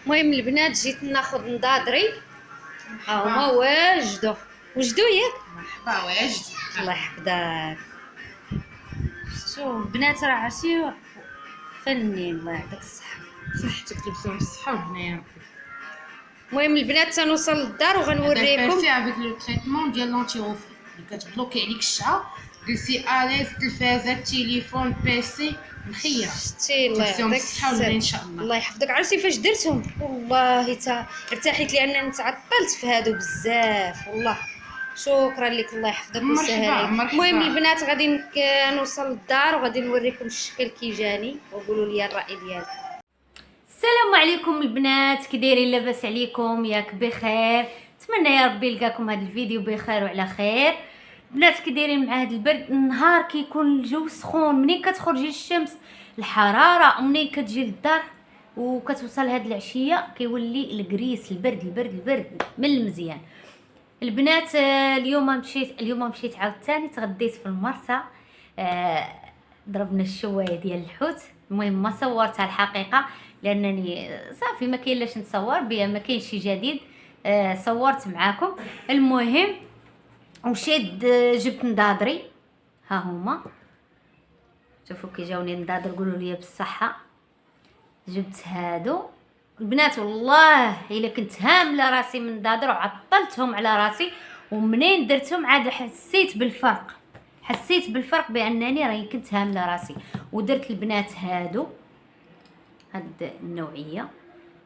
المهم البنات جيت ناخذ نضادري، ها هما واجدوا ياك. مرحبا واجد. الله يحفظك. شو البنات راه عرفتي فنين، الله يعطيك الصحه. صحتك لبسوا بالصحه وهنا يا ربي. المهم البنات تنوصل للدار وغنوريكم. درتي افيك لو تريتمون ديال لونتي روفي اللي كتبلوكي عليك الشعر، جلسي اليز تلفازه تليفون بيسي مخيره. شتي الله يعطيك الصحه ان شاء الله. الله يحفظك. عرفتي فاش درتهم والله ارتحيت لان تعطلت في هادو بزاف والله. شكرا لك الله يحفظك ويسهل. المهم البنات غادي نوصل للدار وغادي نوريكم الشكل كي جاني وقولوا لي الراي ديالكم. السلام عليكم البنات، كي دايرين؟ لاباس عليكم؟ ياك بخير؟ نتمنى يا ربي يلقاكم هذا الفيديو بخير وعلى خير. بنات كي دايرين مع هذا البرد؟ النهار كيكون الجو سخون، منين كتخرجي الشمس الحراره، ومنين كتجي للدار وكتوصل هاد العشيه كيولي الكريس، البرد من المزيان. البنات اليوم مشيت عاوتاني تغديت في المرسى، ضربنا الشوايه ديال الحوت. المهم ما صورتها الحقيقه لانني صافي ما كاين لاش نصور بها، ما كاين شي جديد. صورت معاكم. المهم ومشيت جبت نضادري، ها هما شوفوا كي جاوني نضادر، قولوا لي بالصحه. جبت هادو البنات، والله الا كنت هامله راسي من نضادر وعطلتهم على راسي، ومنين درتهم عاد حسيت بالفرق بانني راني كنت هامله راسي. ودرت البنات هادو هاد النوعيه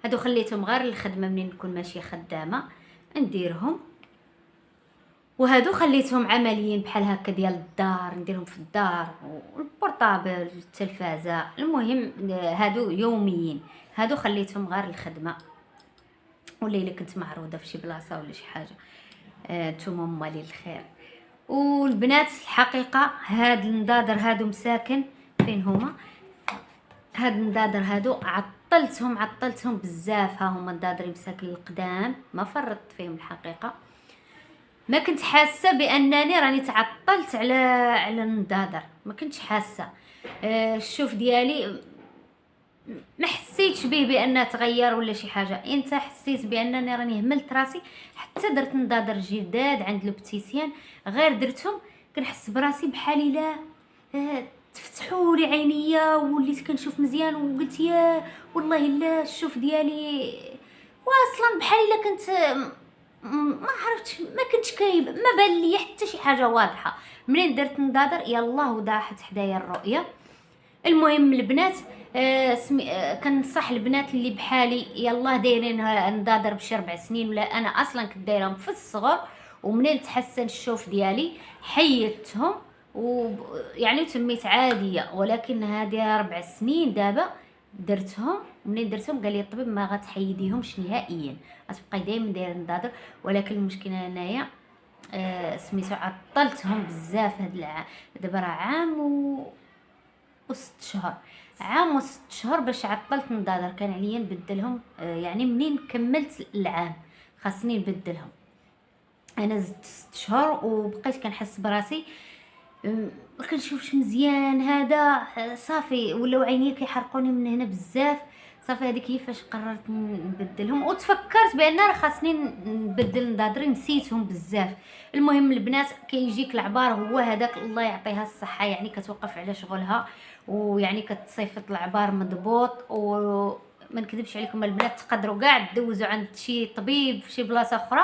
هادو، خليتهم غير الخدمه منين نكون ماشيه خدامه نديرهم، وهادو خليتهم عمليين بحال هكا ديال الدار، نديرهم في الدار، والبورطابل التلفازه. المهم هادو يوميين، هادو خليتهم غير الخدمه، ولا الا كنت معروضه في شي بلاصه ولا شي حاجه. نتوما مالي الخير. والبنات الحقيقه هاد النضادر هادو مساكن فين هما؟ هاد النضادر هادو عطلتهم بزاف. ها هما النضادر مساكن القدام، ما فرطت فيهم الحقيقه. ما كنت حاسه بانني راني تعطلت على النضادر، ما كنتش حاسه. الشوف ديالي ما حسيتش به بانه تغير ولا شي حاجه. انت حسيت بانني راني هملت راسي، حتى درت نضادر جداد عند لوبتيسيان، غير درتهم كنحس براسي بحال الا تفتحوا لي عينيا وليت كنشوف مزيان، وقلت يا والله الا الشوف ديالي واصلا بحال الا كنت ما عرفتش، ما كنتش كايب، ما بان لي حتى شي حاجه واضحه. منين درت نضادر يلاه وضاحت حدايا الرؤيه. المهم البنات كنصح البنات اللي بحالي يلاه دايرين نضادر بشي 4 سنين، ولا انا اصلا كنت دايرهم في الصغر، ومنين تحسن الشوف ديالي حيدتهم ويعني تميت عاديه. ولكن هذه 4 سنين دابا درتهم، ومنين درتهم قال لي الطبيب ما غتحيديهمش نهائيا، غتبقاي دائما دايره النضادر. ولكن المشكله انايا سميتو عطلتهم بزاف هاد العام. دابا راه عام وست شهور، عام و6 شهور باش عطلت النضادر. كان عليا نبدلهم، يعني منين كملت العام خاصني نبدلهم. انا زدت 6 شهور وبقيت كنحس براسي ما كنشوفش مزيان. هذا صافي ولاو عيني كيحرقوني من هنا بزاف. صافي هذيك هي فاش قررت نبدلهم، وتفكرت بان راه خاصني نبدل نضادري، نسيتهم بزاف. المهم البنات كيجيك العبار هو هذاك، الله يعطيها الصحه، يعني كتوقف على شغلها ويعني كتصيفط العبار مضبوط. وما نكذبش عليكم البنات، تقدروا كاع تدوزوا عند شي طبيب في شي بلاصه اخرى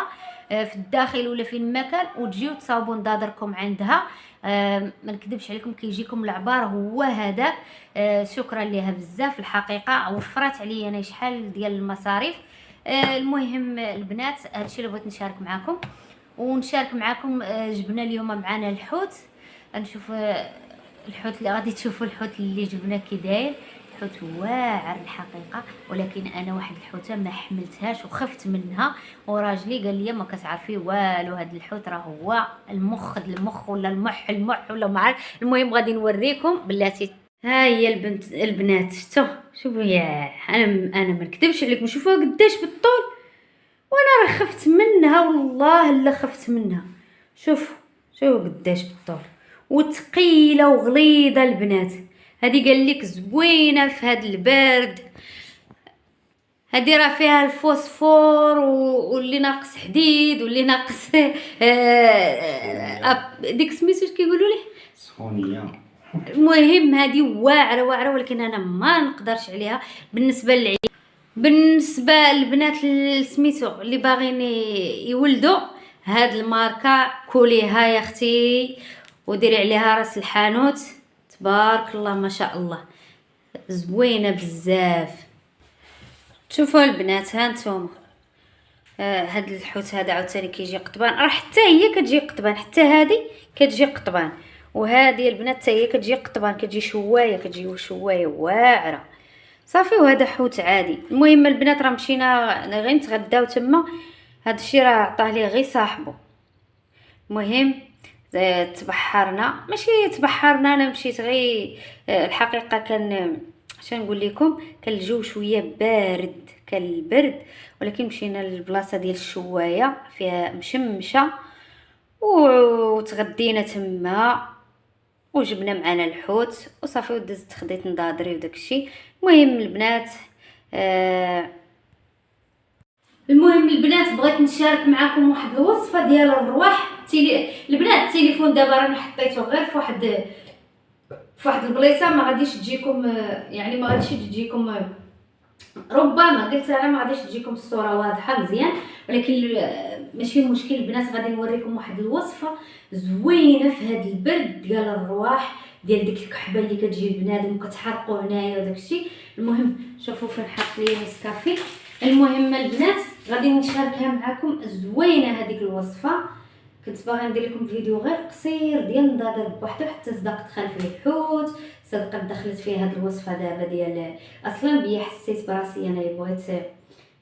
في الداخل ولا فين ما كان، وتجيو تصاوبوا نضادركم عندها. ما نكذبش عليكم كيجيكم العبار هو هذاك. شكرا ليها بزاف الحقيقه، وفرات عليا انا شحال ديال المصاريف. المهم البنات هادشي اللي بغيت نشارك معكم. ونشارك معكم جبنا اليوم معنا الحوت. نشوف الحوت اللي غادي تشوفوا، الحوت اللي جبنا كي داير. حوت واعر الحقيقه، ولكن انا واحد الحوته ما حملتهاش وخفت منها، وراجلي قال لي ما كتعرفي والو، هذا الحوت راه هو المخ ولا المح ولا ما عارف. المهم غادي نوريكم بلاتي. ها هي البنات شوفوا يا انا ما نكذبش عليكم، شوفوها قداش بالطول، وانا راه خفت منها والله الا خفت منها. شوفوا قداش بالطول، وثقيله وغليظه البنات. هذه قال لك زوينه في هذا البرد. هذه راه فيها الفوسفور واللي ناقص حديد واللي ناقص ديك سميتو كيقولوا ليه سخونيه. المهم هذه واعره واعره، ولكن انا ما نقدرش عليها. بالنسبه للبنات سميتو اللي باغيين يولدوا، هاد الماركه كوليها يا اختي وديري عليها راس الحانوت. تبارك الله ما شاء الله، زوينه بزاف. شوفوا البنات ها نتوما، هاد الحوت هذا عاوتاني كيجي قطبان، راه حتى هي كتجي قطبان، حتى هذه كتجي قطبان، وهذه البنات حتى هي كتجي قطبان، كتجي شوايه، كتجي شوايه واعره صافي. وهذا حوت عادي. المهم البنات راه مشينا غير نتغداو تما، هذا الشيء راه عطاه ليه غير صاحبه. المهم تبحرنا، ماشي تبحرنا، انا مشيت غير الحقيقه كان عشان نقول لكم كان الجو شويه بارد، كان البرد، ولكن مشينا للبلاصه ديال الشوايه فيها مشمشه وتغدينا تما وجبنا معنا الحوت وصافي، ودزت خديت نضادري وداكشي. المهم البنات بغيت نشارك معكم واحد الوصفه ديال الرواح. البنات التليفون دابا راني حطيته غير في واحد البلايصه، ما غاديش تجيكم يعني ما غاديش تجيكم، ربما قلت انا ما غاديش تجيكم الصوره واضحه مزيان، ولكن ماشي مشكل البنات. غادي نوريكم واحد الوصفه زوينه في هذا البرد ديال الرواح، ديال ديك الكحبه اللي كتجي البنادم وكتحرقوا هنايا وداكشي. المهم شوفوا فين حط لي نسكافي. المهم البنات غادي نشاركها معكم، زوينه هذيك الوصفه. كنت باغا ندير لكم فيديو غير قصير ديال نضادر بوحدو حتى صدقت خلف الحوت، صدقت دخلت فيه هاد الوصفه دابا ديال اصلا بيا حسيت براسي انا بغيت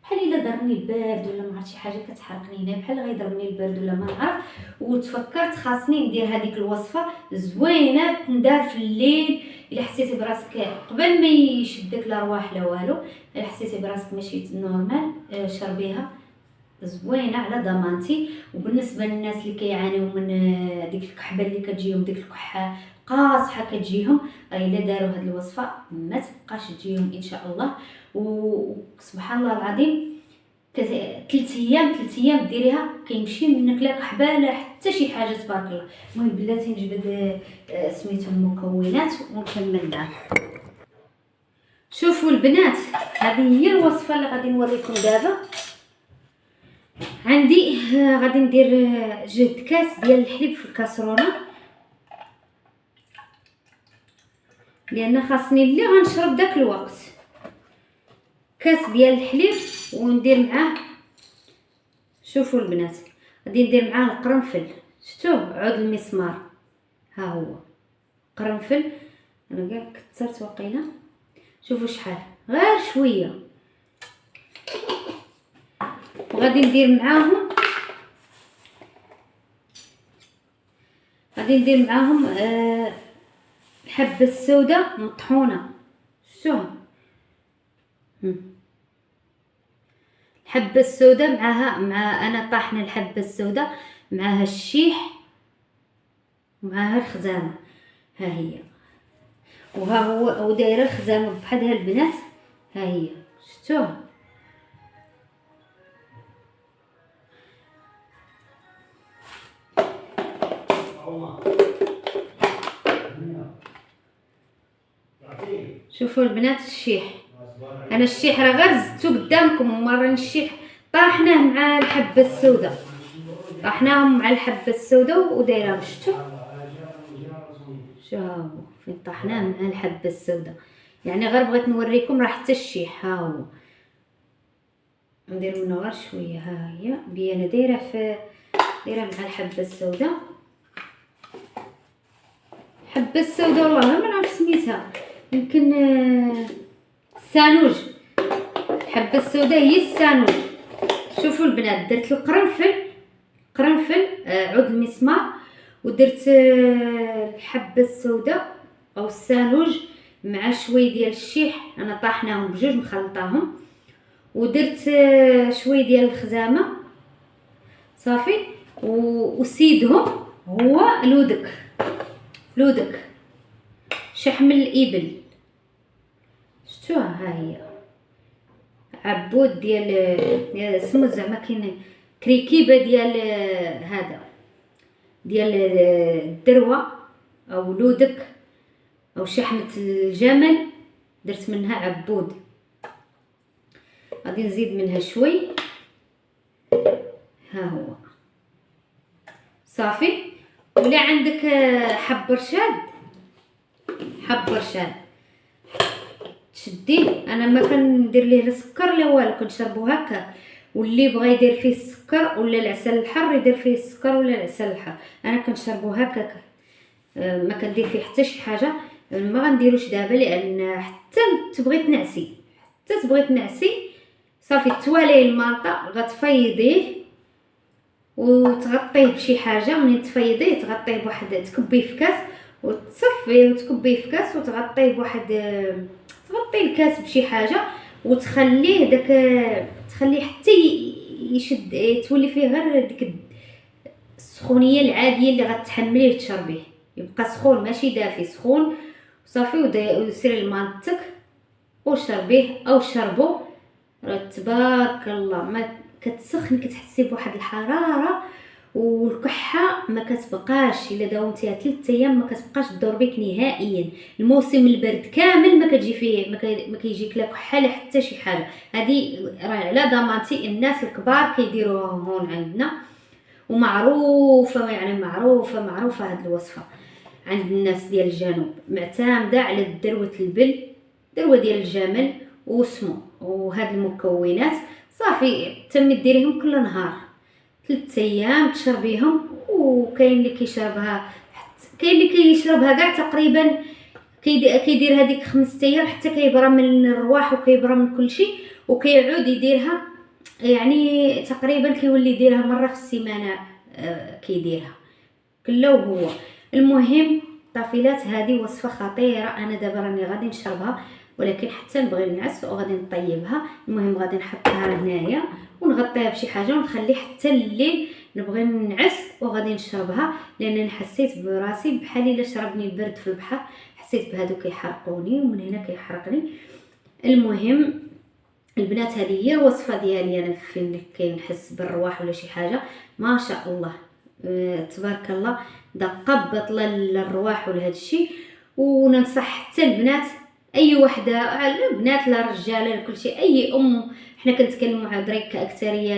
بحال الا ضرني البرد ولا ما عرفت شي حاجه كتحرقني هنا، بحال غيضرني البرد ولا ما نعرف، وتفكرت خاصني ندير هذيك الوصفه زوينه تندار في الليل. الا حسيتي براسك قبل ما يشدك لا رواح لا والو، الا حسيتي براسك ماشي نورمال شربيها، زوينه على ضمانتي. وبالنسبه للناس اللي كيعانيو من ديك الكحبه اللي كتجيهم، ديك الكحه قاصحه كتجيهم، الا داروا هذه الوصفه ما تبقاش تجيهم ان شاء الله. وسبحان الله العظيم 3 ايام ديريها كيمشي منك لا كحبه لا حتى شي حاجه تبارك الله. المهم بلاتي نجبد سميتو المكونات ونكمل معاكم. شوفوا البنات هذه هي الوصفه اللي غادي نوريكم دابا. عندي غادي ندير جهد كاس ديال الحليب في الكاسرونه، لان خاصني اللي غنشرب داك الوقت كاس ديال الحليب، وندير معاه شوفوا البنات غادي ندير معاه القرنفل. شفتوه عود المسمار، ها هو قرنفل، انا كاع كثرت وقيله. شوفوا شحال غير شويه. وغادي ندير معاهم الحبه السوداء مطحونه. شفتوها الحبه السوداء مع انا طاحنه الحبه السوداء معها الشيح ومعها الخزامه، ها هي. وها هو ودايره الخزامه بحالها البنات، ها هي شفتوها. شوفوا البنات الشيح، انا الشيح راه غير زدتو قدامكم، مره الشيح طاحناه مع الحبه السوداء، طاحناهم مع الحبه السوداء ودايرهم. شفتوا شوفوا فين طاحناه مع الحبه السوداء، يعني غير بغيت نوريكم راه حتى الشيح ها هو. ندير منه غير شويه، ها هي بيا انا دايره مع الحبه السوداء. الحبه السوداء والله ما نعرف سميتها، يمكن السانوج. الحبه السوداء هي السانوج. شوفوا البنات درت القرنفل عود المسمار، ودرت الحبه السوداء او السانوج مع شويه ديال الشيح، انا طاحناهم بجوج مخلطاهم، ودرت شويه ديال الخزامه صافي، وسيدهم هو الودك. لودك، شحم الإبل، شفتوها؟ ها هي عبود ديال اسمو زعما كاين كريكيبه ديال هذا ديال الدروه او لودك او شحمه الجمل، درت منها عبود. غادي نزيد منها شوي، ها هو صافي. ولا عندك حب رشاد، حب رشاد تشديه. انا ما كندير ليه لا سكر لا والو، كنشربو هكا. واللي بغى يدير فيه السكر ولا العسل الحر يدير فيه السكر ولا العسل الحر. انا كنشربو هكاك، ما كندير فيه حتى شي حاجه. ما غنديروش دابا لان حتى تبغي تنعسي، حتى تبغي تنعسي صافي توالي المالطه غتفيضيه وتغطيه بشي حاجه. منين تفيضيه تغطيه بواحد، تكبيه في كاس وتصفيه وتكبيه في كاس وتغطيه بواحد، تغطي الكاس بشي حاجه وتخليه داك، تخليه حتى يشد، تولي فيه غير ديك السخونيه العاديه اللي غتحمليه تشربيه. يبقى سخون ماشي دافي، سخون صافي. وسيري لمالتك وشربيه او شربو. تبارك الله ما كتسخن، كتحسي بواحد الحراره والكحه ما كتبقاش. الا داومتيها 3 ايام ما كتبقاش تدور بك نهائيا. الموسم البرد كامل ما كتجي فيه، ما كيجيك لا كحه لا حتى شي حاجه. هذه راه على ضمانتي الناس الكبار كيديروها هون عندنا، ومعروفه يعني معروفه هذه الوصفه عند الناس ديال الجنوب. معتمده على دروه البل، دروه ديال الجمل وسمو وهاد المكونات صافي. تم ديريهم كل نهار 3 ايام تشربيهم. وكاين اللي كيشربها، كاين اللي كيشربها كاع تقريبا كيدير هذيك 5 ايام حتى كيبرى من الرواح وكيبرى من كل شيء، وكيعود يديرها يعني تقريبا كيولي يديرها مره في السيمانه. كيديرها كله هو. المهم طافيلات، هذه وصفه خطيره. انا دابا راني غادي نشربها، ولكن حتى نبغي نعس وغادي نطيبها. المهم غادي نحطها هنايا ونغطيها بشي حاجه ونخلي حتى الليل نبغي نعس وغادي نشربها. لان حسيت براسي بحال الا شربني البرد في البحر، حسيت بهادو كيحرقوني ومن هنا كيحرقني. المهم البنات هذه هي الوصفه ديالي. انا فين كنحس بالرواح ولا شي حاجه ما شاء الله تبارك الله دقه بطله للرواح ولهذا الشيء. وننصح حتى البنات، اي وحده، البنات لا رجاله كل شيء، اي ام. حنا كنتكلموا مع دريك كاكثريه،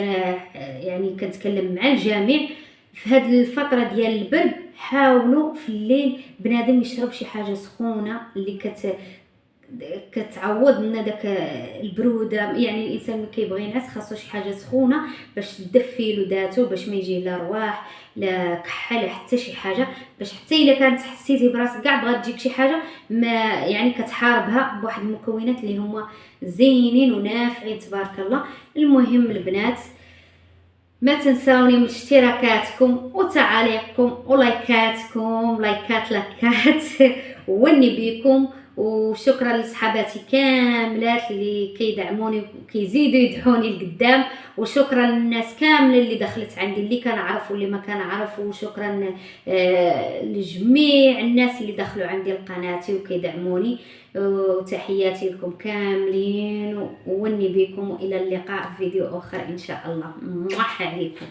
يعني كنتكلم مع الجميع في هذه الفتره ديال البرد. حاولوا في الليل بنادم يشرب شي حاجه سخونه اللي كتعوض لنا داك البروده. يعني الانسان ملي كيبغي ينعس خاصو شي حاجه سخونه باش تدفي له ذاته، باش ما يجيه لا رواح لا كحه لا حتى شي حاجه، باش حتى الا كانت حسيتي براسك كاع بغات تجيك شي حاجه ما يعني كتحاربها بواحد المكونات اللي هما زينين ونافعين تبارك الله. المهم البنات ما تنساوني من اشتراكاتكم وتعاليقكم ولايكاتكم، لايكات وني بيكم. وشكرا لصحاباتي كاملات اللي كيدعموني وكيزيدوا يدعوني لقدام. وشكرا للناس كامله اللي دخلت عندي، اللي كنعرف واللي ما كنعرف. وشكرا لجميع الناس اللي دخلوا عندي لقناتي وكيدعموني. وتحياتي لكم كاملين وني بكم، والى اللقاء في فيديو اخر ان شاء الله. عليكم.